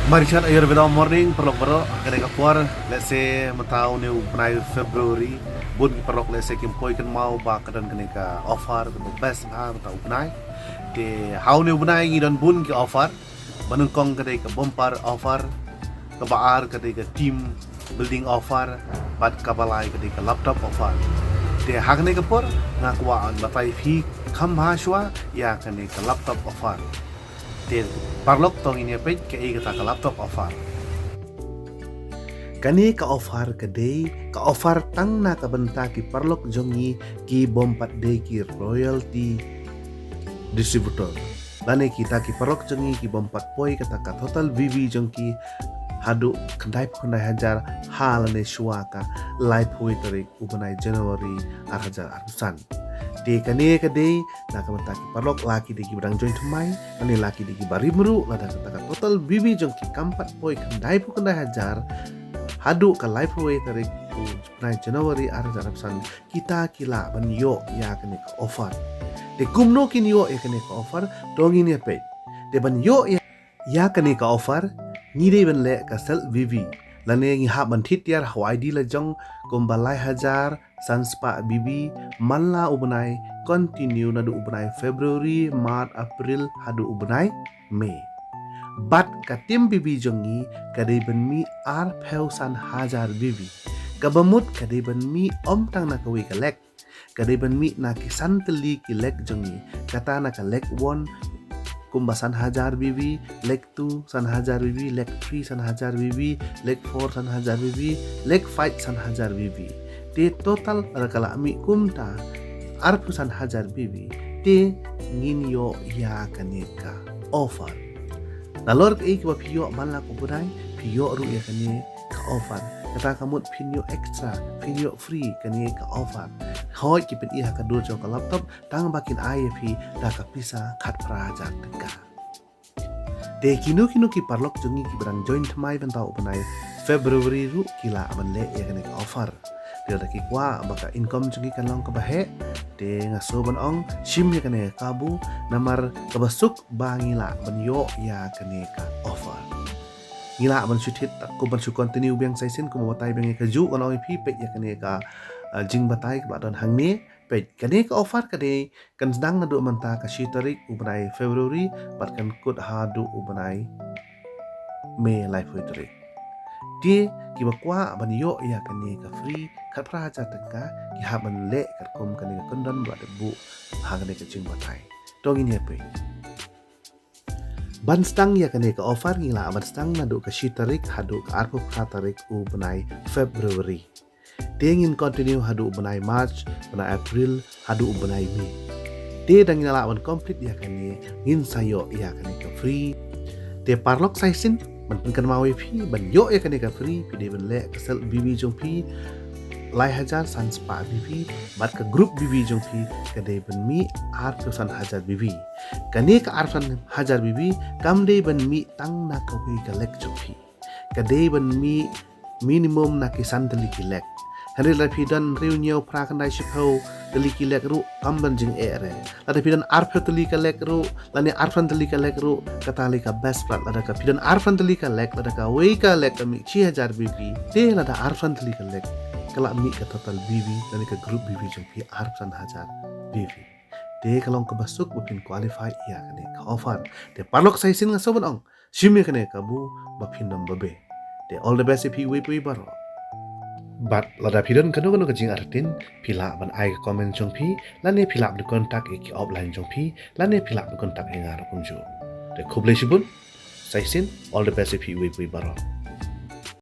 Marishan Ayurveda morning perlok perlok kene kapuar let's say matau ne upnai February bun perlok let's say kim poi kan mau ba kadan kene ka offer the best ha matau upnai de how ne upnai ngi don bun ki offer banun kong kene ka bumper offer ka baar kene ka team building offer bat ka balai kene ka laptop offer de hak ne kapur ngakwa an batai phi kham ha shwa ya kene ka laptop offer de parlok tong ini page ke kata ka laptop offer kani ka offer kedai ka offer tang na ka benta ki parlok jongi ki bompat de ki royalty distributor lane kita ki parlok jongi ki bompat poi kata ka total VV jongki hadu kendai hajar halane shuaka live hui tarik ubanai Januari 2000 de kane kade na kamata ki parlok laki de ki berang join thmai ane laki de ki bari meru lada kata total bibi jong ki kampat poi kendai hajar hadu ka live hui tarik ubanai Januari 2000 kita kila ban yo ya kane ka offer de kumno kin yo ya kane ka offer dongi ne pe de ban yo ya kane ka offer ni de ban le ka sel VV lane ngi ha ban thit yar hawai di la jong kombalai hajar sanspa bibi malla ubnai continue nadu ubnai February Maret April hadu ubnai Mei bat katim bibi jongi kadai ban mi ar pheusan hajar bibi kabamut kadai ban mi om tang na kawi kalek kadai ban mi na kisan teli kilek jongi kata na kalek won kumbasan hajar bibi leg 2 san hajar bibi leg 3 san hajar bibi leg 4 san hajar bibi leg 5 san hajar bibi te total rakala mi kumta arpusan hajar bibi te ngin yo ya kaneka offer dalor ke ik pio mala ko budai pio ru ya kane ka offer kata kamut pinyo extra pinyo free kane ka offer hoy ki pen iha ka dur jong ka laptop tang bakin IFP da ka pisa khat prajar teka de kinu ki parlok jongi ki berang join thmai bentau upanai February ru kila aman le ya kane ka offer de da ki kwa baka income jongi kan long ka bahe de ngaso ban ong shim ya kane kabu namar kabasuk bangila banyo ya kane ka offer ngila ban shutit ko ban shu continue biang saisin ko matai biang ka ju kan oi pi pe ya kane ka jing batai ka don hang ni pe kane ka offer kade kan sedang nadu manta ka shitarik ubnai February bat kan kut hadu ubnai Mei life witrik dia ki bakwa ban yo ya kane ka free khat praja teka ki ha ban le kat kom kane ka kondon ba debu ha kane ka jing batai dong ini pe ban stang ya kane ka offer ngila ban stang nadu ka shitarik hadu ka arpo pratarik ubnai February dia ingin continue hadu ubnai March ubnai April hadu ubnai Mei dia dang ngila ban complete ya kane ngin sayo ya kane ka free dia parlok saisin ban kan mawi phi ban yo ya kane ka free pi de ban le ka sel bibi jong phi lai hajar san spa bibi bat ka group bibi jong phi ka de ban mi ar san hajar bibi kane ka ar san hajar bibi kam de ban mi tang na ka wi ka lek jong phi ka de ban mi minimum na ki san deli ki lek hari la phi dan reunio pra kan dai shipho deli ki lek ru kam ban jing ere la de phi dan ar phe deli ka lek ru la ne ar fan deli ka lek ru ka tali ka best plat la ka phi dan ar fan deli ka lek la ka wi ka lek ka mi 6000 bibi de la da ar fan deli ka lek kala mi ka total bibi dan ka group bibi jong phi ar fan hajar bibi de kalong ka basuk bupin qualify ya kane ka offer de parlok saisin nga soban ong shimi kane ka bu bapin number be de all the best if we pui baro but lada pidon kanu ka jing artin pila ban ai comment jong phi lane pila de contact ek offline jong phi lane pila de contact engar punju de khoble shibun saisin all the best if we pui baro